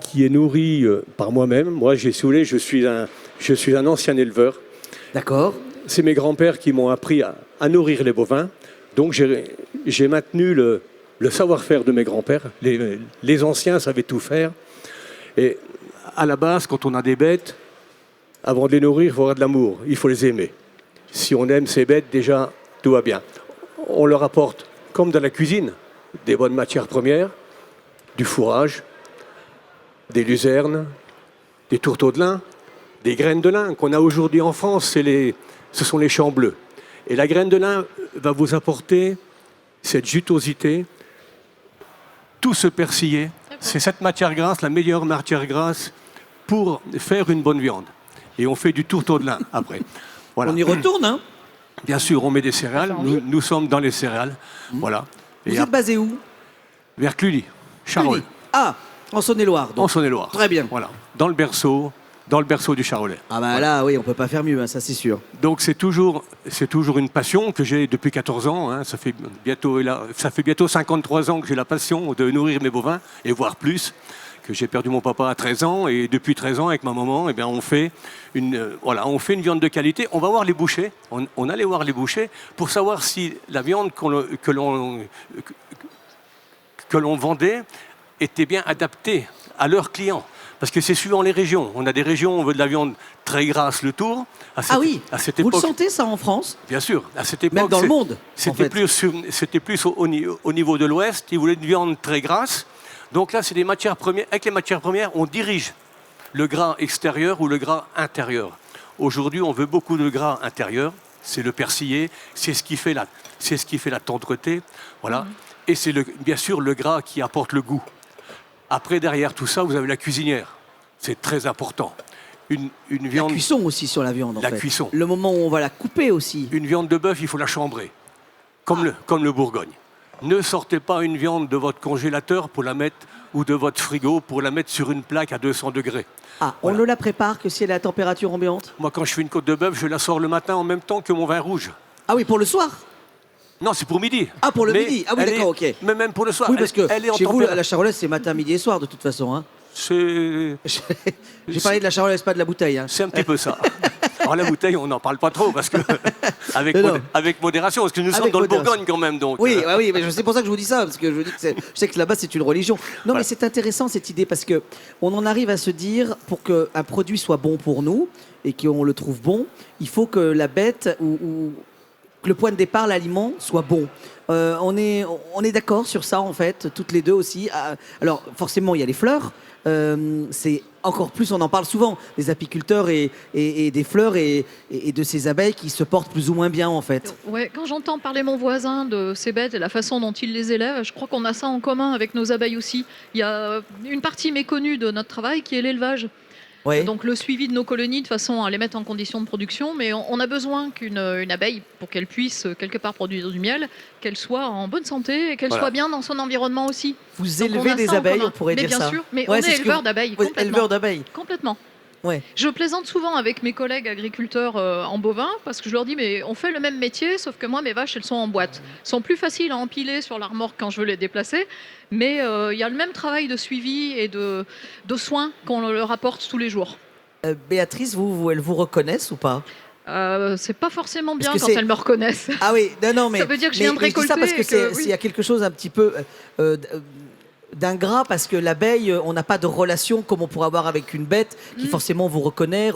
qui est nourrie par moi-même. Moi, je suis un ancien éleveur. D'accord. C'est mes grands-pères qui m'ont appris à nourrir les bovins. Donc j'ai maintenu le savoir-faire de mes grands-pères. Les anciens savaient tout faire. Et à la base, quand on a des bêtes, avant de les nourrir, il faut avoir de l'amour. Il faut les aimer. Si on aime ces bêtes, déjà, tout va bien. On leur apporte, comme dans la cuisine, des bonnes matières premières, du fourrage, des luzernes, des tourteaux de lin, des graines de lin qu'on a aujourd'hui en France, ce sont les champs bleus. Et la graine de lin va vous apporter cette jutosité, tout ce persillé. C'est cette matière grasse, la meilleure matière grasse pour faire une bonne viande. Et on fait du tourteau de lin après. Voilà. On y retourne, hein? Bien sûr, on met des céréales. Nous sommes dans les céréales. Voilà. Vous êtes basé où? Vers Cluny, Charolais. Cluny. Ah, en Saône-et-Loire. donc. En Saône-et-Loire. Très bien. Voilà. Dans le berceau du Charolais. Ah bah là, oui, on peut pas faire mieux, hein, ça c'est sûr. Donc c'est toujours une passion que j'ai depuis 14 ans. Hein. Ça fait bientôt 53 ans que j'ai la passion de nourrir mes bovins, et voire plus. Que j'ai perdu mon papa à 13 ans, et depuis 13 ans, avec ma maman, eh bien, on fait une viande de qualité. On va voir les bouchers, on allait voir les bouchers pour savoir si la viande que l'on vendait était bien adaptée à leurs clients. Parce que c'est suivant les régions. On a des régions où on veut de la viande très grasse le tour. À cette vous époque, le sentez ça en France? bien sûr, à cette époque, Même dans le monde, c'était plus au niveau de l'Ouest. Ils voulaient une viande très grasse. Donc là, c'est des matières premières. Avec les matières premières, on dirige le gras extérieur ou le gras intérieur. Aujourd'hui, on veut beaucoup de gras intérieur. C'est le persillé, c'est ce qui fait la tendreté. Voilà. Et c'est bien sûr le gras qui apporte le goût. Après, derrière tout ça, vous avez la cuisinière. C'est très important. Une viande. La cuisson aussi sur la viande, en fait. La cuisson. Le moment où on va la couper aussi. Une viande de bœuf, il faut la chambrer, comme le Bourgogne. Ne sortez pas une viande de votre congélateur pour la mettre, ou de votre frigo pour la mettre sur une plaque à 200 degrés. Ah, on Voilà. ne la prépare que si elle est à température ambiante? Moi, quand je fais une côte de bœuf, je la sors le matin en même temps que mon vin rouge. Ah oui, pour le soir? Non, c'est pour midi. Ah, pour le Mais midi. Ah oui, elle d'accord, est- ok. Mais même pour le soir. Oui, parce que elle est en chez vous, température. la charolaise, c'est matin, midi et soir, de toute façon. Hein. C'est J'ai parlé de la charolaise, pas de la bouteille. Hein. c'est un petit peu ça. Alors la bouteille, on n'en parle pas trop parce que Non. avec modération, parce que nous sommes Avec dans le modération. Bourgogne quand même. Donc, Oui, oui, mais c'est pour ça que je vous dis ça, parce que je sais que là-bas c'est une religion. Non, mais c'est intéressant cette idée parce que on en arrive à se dire, pour qu'un produit soit bon pour nous et qu'on le trouve bon, il faut que la bête ou que le point de départ, l'aliment, soit bon. On est d'accord sur ça en fait, toutes les deux aussi. Alors forcément, il y a les fleurs. C'est encore plus, on en parle souvent, des apiculteurs et des fleurs et de ces abeilles qui se portent plus ou moins bien en fait. Ouais, quand j'entends parler mon voisin de ces bêtes et la façon dont il les élève, je crois qu'on a ça en commun avec nos abeilles aussi. Il y a une partie méconnue de notre travail qui est l'élevage. Ouais. Donc le suivi de nos colonies de façon à les mettre en condition de production, mais on a besoin qu'une abeille, pour qu'elle puisse quelque part produire du miel, qu'elle soit en bonne santé et qu'elle Voilà. soit bien dans son environnement aussi. Vous Donc, on élevez a des ça en abeilles, commun. on pourrait mais dire bien ça. sûr, mais Ouais, on c'est est ce que éleveurs vous- d'abeilles, Vous êtes complètement. éleveur d'abeilles. Complètement. Ouais. Je plaisante souvent avec mes collègues agriculteurs en bovins parce que je leur dis mais on fait le même métier sauf que moi mes vaches elles sont en boîte. Elles sont plus faciles à empiler sur la remorque quand je veux les déplacer mais il y a le même travail de suivi et de soins qu'on leur apporte tous les jours. Béatrice, elles vous reconnaissent ou pas? C'est pas forcément bien Parce que quand c'est- elles me reconnaissent. Ah oui, non, mais Ça veut dire que je mais- viens de mais je dis ça récolter parce que et que- il y a quelque chose un petit peu d'ingrat parce que l'abeille, on n'a pas de relation comme on pourrait avoir avec une bête qui forcément vous reconnaît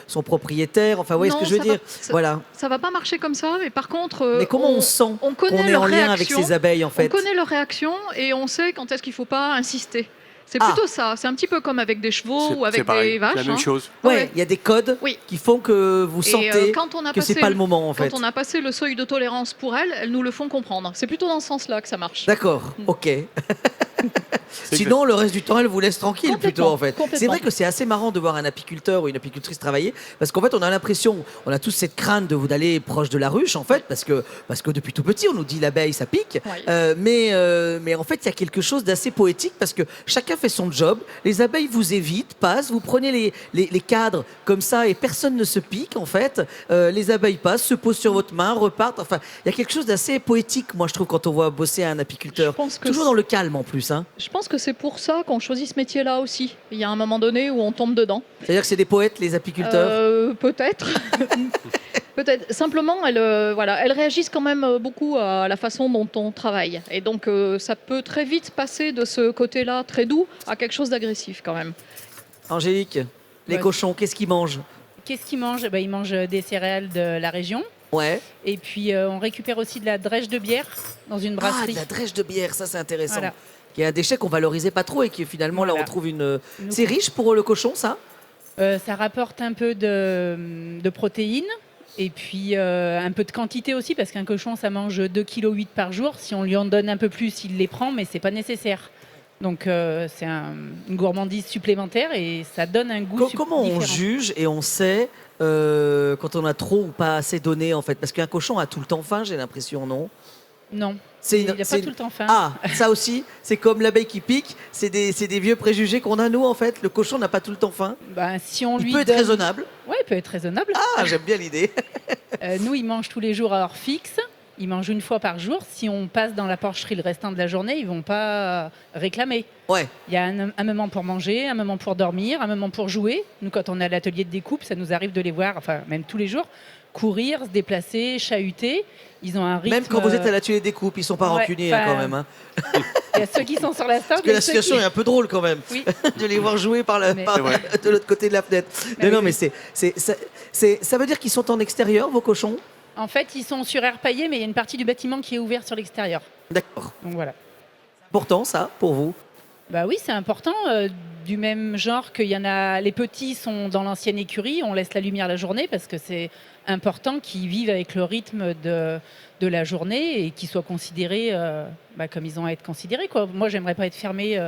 son propriétaire. Enfin, vous voyez ce Non, que je veux ça dire? va- ça- Voilà. Ça va pas marcher comme ça mais par contre Mais comment on sent on qu'on connaît est en leur lien avec réaction. ces abeilles en On fait? connaît leur réaction et on sait quand est-ce qu'il faut pas insister. C'est Ah. plutôt ça. C'est un petit peu comme avec des chevaux ou avec c'est pareil, des vaches. la même hein. chose. Ouais, il y a des codes Oui. qui font que vous Et, sentez quand on a que c'est passé pas le moment en fait. Quand on a passé le seuil de tolérance pour elles nous le font comprendre. C'est plutôt dans ce sens-là que ça marche. D'accord, ok. Sinon, le reste du temps, elle vous laisse tranquille plutôt Complètement, en fait. complètement. C'est vrai que c'est assez marrant de voir un apiculteur ou une apicultrice travailler parce qu'en fait, on a l'impression, on a tous cette crainte d'aller proche de la ruche en fait parce que depuis tout petit, on nous dit l'abeille ça pique. Ouais. Mais en fait, il y a quelque chose d'assez poétique parce que chacun fait son job. Les abeilles vous évitent, passent, vous prenez les cadres comme ça et personne ne se pique en fait. Les abeilles passent, se posent sur votre main, repartent. Enfin, il y a quelque chose d'assez poétique, moi je trouve, quand on voit bosser un apiculteur. Je pense que Toujours dans le calme en plus. Hein. Je pense que c'est pour ça qu'on choisit ce métier-là aussi. Il y a un moment donné où on tombe dedans. C'est-à-dire que c'est des poètes, les apiculteurs. Peut-être. Peut-être. Simplement, elles réagissent quand même beaucoup à la façon dont on travaille. Et donc, ça peut très vite passer de ce côté-là très doux à quelque chose d'agressif quand même. Angélique, les Ouais. cochons, qu'est-ce qu'ils mangent? Qu'est-ce qu'ils mangent? Ils mangent des céréales de la région. Ouais. Et puis, on récupère aussi de la drèche de bière dans une Ah, brasserie. de la drèche de bière, ça c'est intéressant. Voilà. Qui est un déchet qu'on valorisait pas trop et qui finalement là on Voilà. trouve une. C'est riche pour le cochon ça? Ça rapporte un peu de protéines Et puis un peu de quantité aussi, parce qu'un cochon, ça mange 2,8 kg par jour. Si on lui en donne un peu plus, il les prend, mais c'est pas nécessaire. Donc c'est une gourmandise supplémentaire et ça donne un goût Comment on différent. juge et on sait quand on a trop ou pas assez donné en fait? Parce qu'un cochon a tout le temps faim, j'ai l'impression, non? Non, C'est il une- n'a c'est pas une- tout le temps faim. Ah, ça aussi, c'est comme l'abeille qui pique, c'est des vieux préjugés qu'on a nous en fait. Le cochon n'a pas tout le temps faim. Ben, si on Il lui peut être donne- raisonnable. Ouais, il peut être raisonnable. Ah, j'aime bien l'idée. Nous, ils mangent tous les jours à heure fixe. Ils mangent une fois par jour. Si on passe dans la porcherie le restant de la journée, ils vont pas réclamer. Ouais. Il y a un moment pour manger, un moment pour dormir, un moment pour jouer. Nous, quand on est à l'atelier de découpe, ça nous arrive de les voir, enfin même tous les jours, courir, se déplacer, chahuter. Ils ont un rythme. Même quand vous êtes à l'atelier des coupes, ils sont pas Ouais, rancuniers hein, enfin, quand même. Hein. Il y a ceux qui sont sur la table. Parce que la situation est un peu drôle quand même. Oui. De les voir jouer Mais- de l'autre côté de la fenêtre. Mais non, oui, mais ça veut dire qu'ils sont en extérieur, vos cochons? En fait, ils sont sur air paillé, mais il y a une partie du bâtiment qui est ouverte sur l'extérieur. D'accord. Donc voilà. Important ça, pour vous? Bah oui, c'est important. Du même genre qu'il y en a, les petits sont dans l'ancienne écurie, on laisse la lumière la journée parce que c'est important qu'ils vivent avec le rythme de la journée et qu'ils soient considérés comme ils ont à être considérés, quoi. Moi, j'aimerais pas être fermé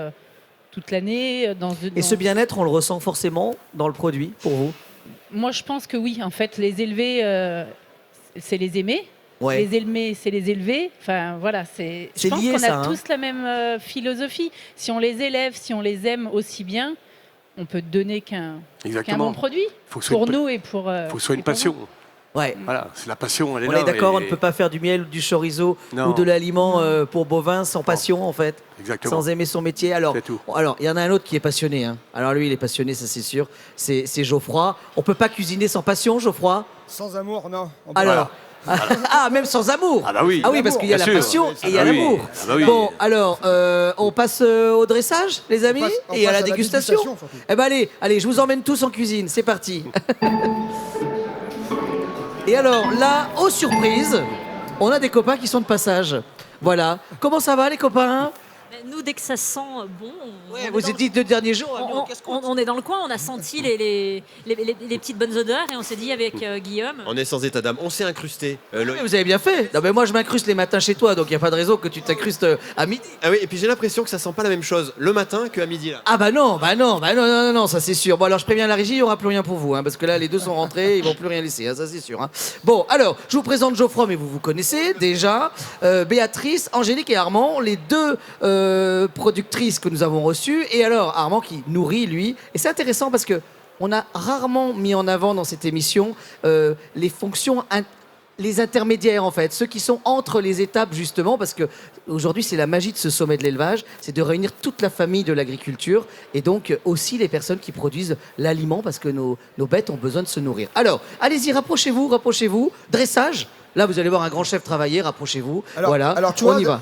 toute l'année. Et ce bien-être, on le ressent forcément dans le produit, pour vous? Moi, je pense que oui. En fait, les élever, c'est les aimer. Ouais. Les aimer, c'est les élever. Enfin, voilà, je C'est pense lié, qu'on ça, a hein. tous la même philosophie. Si on les élève, si on les aime aussi bien, on peut donner qu'un Exactement. bon produit Faut que ce soit pour une, nous et pour. faut que ce soit et une pour passion. Ouais. Voilà, c'est la passion, elle est On là. est d'accord, on et- ne peut pas faire du miel ou du chorizo Non. ou de l'aliment pour bovins sans passion, en fait. Exactement. Sans aimer son métier. Alors, C'est tout. il y en a un autre qui est passionné. Hein. Alors lui, il est passionné, ça c'est sûr. C'est Geoffroy. On peut pas cuisiner sans passion, Geoffroy. Sans amour, non. On peut Alors. Ah, même sans amour. Ah bah oui. Ah oui, parce qu'il y a Bien la sûr. passion et il y a Ah bah oui. l'amour. Ah bah oui. Bon, alors, on passe au dressage, les amis, on et à passe la dégustation. surtout. Eh ben allez, je vous emmène tous en cuisine. C'est parti. Et alors là, aux surprises, on a des copains qui sont de passage. Voilà. Comment ça va, les copains? Nous, dès que ça sent bon, Ouais, vous êtes dit 2 derniers jours. hein, mais on est dans le coin, on a senti les petites bonnes odeurs et on s'est dit avec Guillaume. On est sans état d'âme. On s'est incrusté. Oui, vous avez bien fait. Non, mais moi, je m'incruste les matins chez toi, donc il n'y a pas de raison que tu t'incrustes à midi. Ah oui, et puis j'ai l'impression que ça sent pas la même chose le matin qu'à midi là. Ah bah non, ça c'est sûr. Bon alors je préviens la régie, il n'y aura plus rien pour vous, hein, parce que là les deux sont rentrés, ils vont plus rien laisser, hein, ça c'est sûr. Hein. Bon alors, je vous présente Geoffroy, mais vous connaissez déjà. Béatrice, Angélique et Armand, les deux productrices que nous avons reçues. Et alors Armand qui nourrit lui. Et c'est intéressant parce que on a rarement mis en avant dans cette émission les fonctions les intermédiaires en fait, ceux qui sont entre les étapes justement, parce que aujourd'hui c'est la magie de ce sommet de l'élevage, c'est de réunir toute la famille de l'agriculture et donc aussi les personnes qui produisent l'aliment parce que nos bêtes ont besoin de se nourrir. Alors, allez-y, rapprochez-vous. Dressage, là vous allez voir un grand chef travailler, rapprochez-vous. Voilà, alors, tu on vois, y va.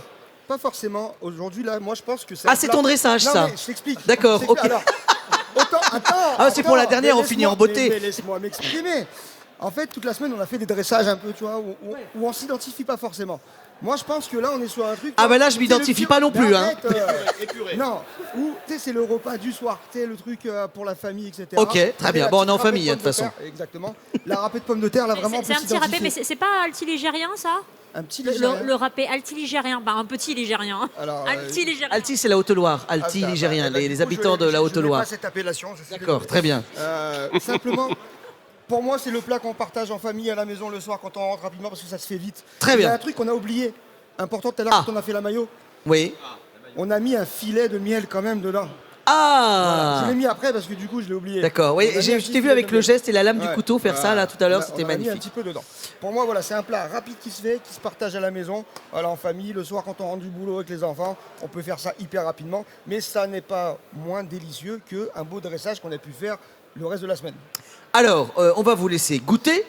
Pas forcément. Aujourd'hui, là, moi, je pense que c'est. Ah, c'est ton dressage, Non, ça. mais je t'explique. D'accord, Je t'explique. ok. Alors, attends. Ah, c'est pour la attends, dernière, mais on finit en laisse-moi- beauté. mais laisse-moi m'exprimer. En fait, toute la semaine, on a fait des dressages un peu, tu vois, où on s'identifie pas forcément. Moi, je pense que là, on est sur un truc. Ah, bah là, je c'est m'identifie le pas non mais plus, hein. arrête, non, où, tu sais, c'est le repas du soir, tu sais, le truc pour la famille, etc. Ok, très Et bien. la Bon, on est en petite râpée famille, hein, de toute pommes façon. terre, exactement. La râpée de pommes de terre, là, vraiment, on C'est peut un petit râpé, mais s'identifier. c'est pas altiligérien ça? Un petit Le, ligérien. le râpé altiligérien, bah un petit ligérien. Alors, Altiligérien. Alti, c'est la Haute-Loire. Alti, Ah, bah, ligérien, bah, les du coup, habitants de la je n'ai Haute-Loire. pas cette appellation. je suis D'accord, désolé. très bien. Simplement, pour moi, c'est le plat qu'on partage en famille à la maison le soir quand on rentre rapidement parce que ça se fait vite. Très Il y bien. a un truc qu'on a oublié, important tout à l'heure Ah. quand on a fait la maillot. Oui. On a mis un filet de miel quand même dedans. Ah Je l'ai mis après parce que du coup, je l'ai oublié. D'accord, oui, On a mis un je petit t'ai vu filet avec de le miel. geste et la lame du Ouais, couteau faire ça voilà. là tout à l'heure, On a- c'était on a mis un magnifique. petit peu dedans. Pour moi, voilà, c'est un plat rapide qui se fait, qui se partage à la maison, voilà, en famille, le soir quand on rentre du boulot avec les enfants, on peut faire ça hyper rapidement, mais ça n'est pas moins délicieux qu'un beau dressage qu'on a pu faire le reste de la semaine. Alors, on va vous laisser goûter.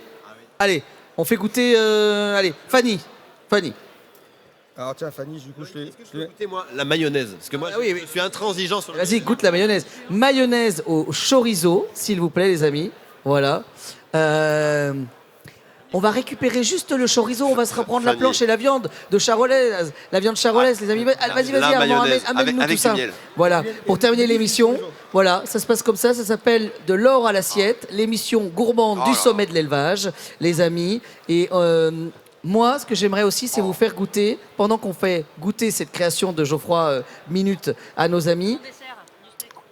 Allez, on fait goûter. Allez, Fanny. Alors tiens, Fanny, du coup, je Est-ce que je peux goûter moi la mayonnaise? Parce que moi, Ah oui, oui. je suis intransigeant sur le. Vas-y, goûte la mayonnaise. Mayonnaise au chorizo, s'il vous plaît, les amis. Voilà. On va récupérer juste le chorizo, on va se reprendre la Fanny. planche et la viande de charolaise. La viande charolaise, les amis. Vas-y, La Armand, mayonnaise, amène-nous avec tout ça. du miel. Voilà, pour terminer l'émission, voilà, ça se passe comme ça s'appelle De l'or à l'assiette, l'émission gourmande Oh du là. sommet de l'élevage, les amis. Et moi, ce que j'aimerais aussi, c'est vous faire goûter, pendant qu'on fait goûter cette création de Geoffroy Minute à nos amis.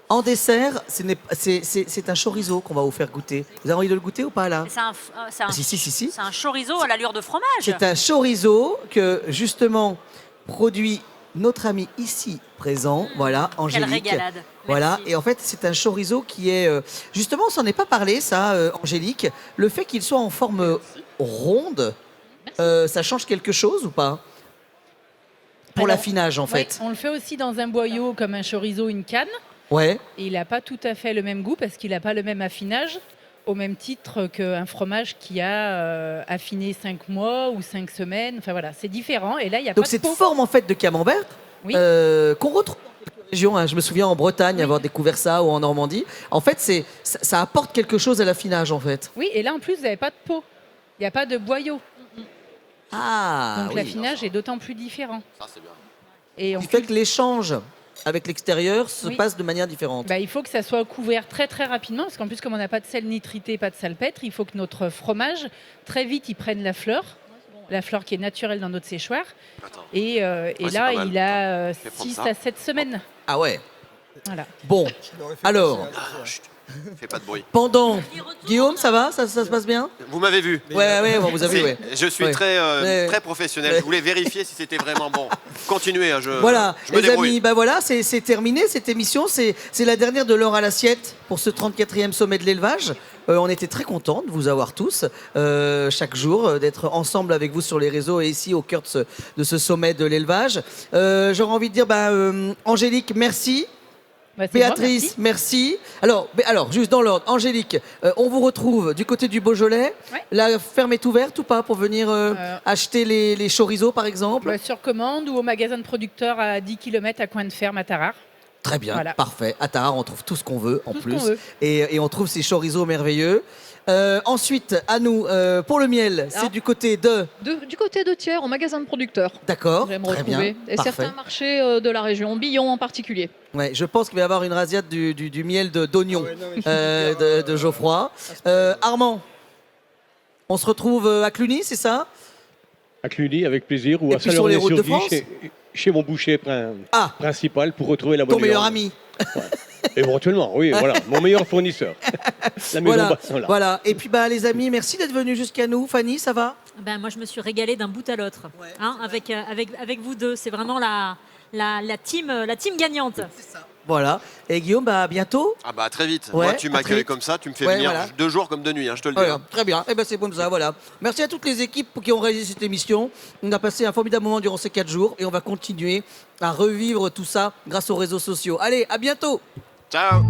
En dessert, c'est un chorizo qu'on va vous faire goûter. Vous avez envie de le goûter ou pas là? C'est un, Si. c'est un chorizo à l'allure de fromage. C'est un chorizo que justement produit notre ami ici présent, voilà, Angélique. régalade. Voilà, Merci. et en fait c'est un chorizo qui est justement, on s'en est pas parlé ça, Angélique. Le fait qu'il soit en forme ronde, ça change quelque chose ou pas? Pour Alors, l'affinage en Oui, fait. on le fait aussi dans un boyau comme un chorizo, une canne. Ouais. Et il n'a pas tout à fait le même goût parce qu'il n'a pas le même affinage, au même titre qu'un fromage qui a affiné 5 mois ou 5 semaines. Enfin voilà, c'est différent. Et là, il n'y a Donc pas de cette peau. forme en fait de camembert Oui. qu'on retrouve dans quelques régions, hein. Je me souviens en Bretagne avoir découvert ça ou en Normandie. En fait, ça apporte quelque chose à l'affinage en fait. Oui, et là en plus, vous n'avez pas de peau. Il n'y a pas de boyau. Ah Donc oui. l'affinage est d'autant plus différent. Ça, c'est bien. Et en Ce qui fait plus, que l'échange avec l'extérieur se Oui. passe de manière différente. il faut que ça soit couvert très très rapidement parce qu'en plus, comme on n'a pas de sel nitrité, pas de salpêtre, il faut que notre fromage, très vite, il prenne la fleur qui est naturelle dans notre séchoir. Attends. Et c'est là, pas mal. il a Fais prendre 6 ça. à 7 semaines. Ah ouais. Voilà. Bon, alors, Chut, fais pas de bruit. pendant... Guillaume, ça va, ça se passe bien? Vous m'avez vu. Ouais, bon, vous avez vu, ouais. Je suis Ouais. très, Ouais. très professionnel. Ouais. Je voulais vérifier si c'était vraiment bon. Continuez, hein, Voilà, je me les débrouille. amis, bah voilà, c'est terminé cette émission. C'est la dernière de l'or à l'assiette pour ce 34e sommet de l'élevage. On était très contents de vous avoir tous chaque jour, d'être ensemble avec vous sur les réseaux et ici au cœur de ce sommet de l'élevage. J'aurais envie de dire, Angélique, merci. Bah, c'est moi, Béatrice, merci. Alors, juste dans l'ordre, Angélique, on vous retrouve du côté du Beaujolais. Ouais. La ferme est ouverte ou pas pour venir acheter les chorizo par exemple? Bah, sur commande ou au magasin de producteurs à 10 km à Coin de Ferme à Tarare. Très bien, Voilà. parfait. À Tarare, on trouve tout ce qu'on veut en Tout ce plus. qu'on veut. Et on trouve ces chorizo merveilleux. Ensuite, à nous, pour le miel, c'est Alors, du côté de... Du côté de Thiers, au magasin de producteurs. D'accord, Vous allez me très retrouver. bien, Et parfait. certains marchés de la région, Billon en particulier. Ouais, je pense qu'il va y avoir une rasiade du miel d'oignon Ah ouais, non, mais je peux dire, de Geoffroy. Armand, on se retrouve à Cluny, c'est ça? À Cluny, avec plaisir, ou Et à puis sur les routes de Salernay-sur-Guy, France chez mon boucher Ah, principal, pour retrouver la bonne ton meilleur viande. ami. Éventuellement, oui, voilà, mon meilleur fournisseur. La maison Voilà, Bassin, là. voilà. Et puis les amis, merci d'être venus jusqu'à nous. Fanny, ça va? Ben, moi, je me suis régalée d'un bout à l'autre, hein, avec vous deux. C'est vraiment la team gagnante. Voilà. Et Guillaume, à bientôt. Ah bah très vite. Ouais, Moi, tu à très m'accueilles vite. comme ça, tu me fais Ouais, venir voilà. 2 jours comme 2 nuits, hein, je te le dis. Voilà, hein. très bien. Eh ben c'est bon ça, voilà. Merci à toutes les équipes qui ont réalisé cette émission. On a passé un formidable moment durant ces 4 jours et on va continuer à revivre tout ça grâce aux réseaux sociaux. Allez, à bientôt. Ciao.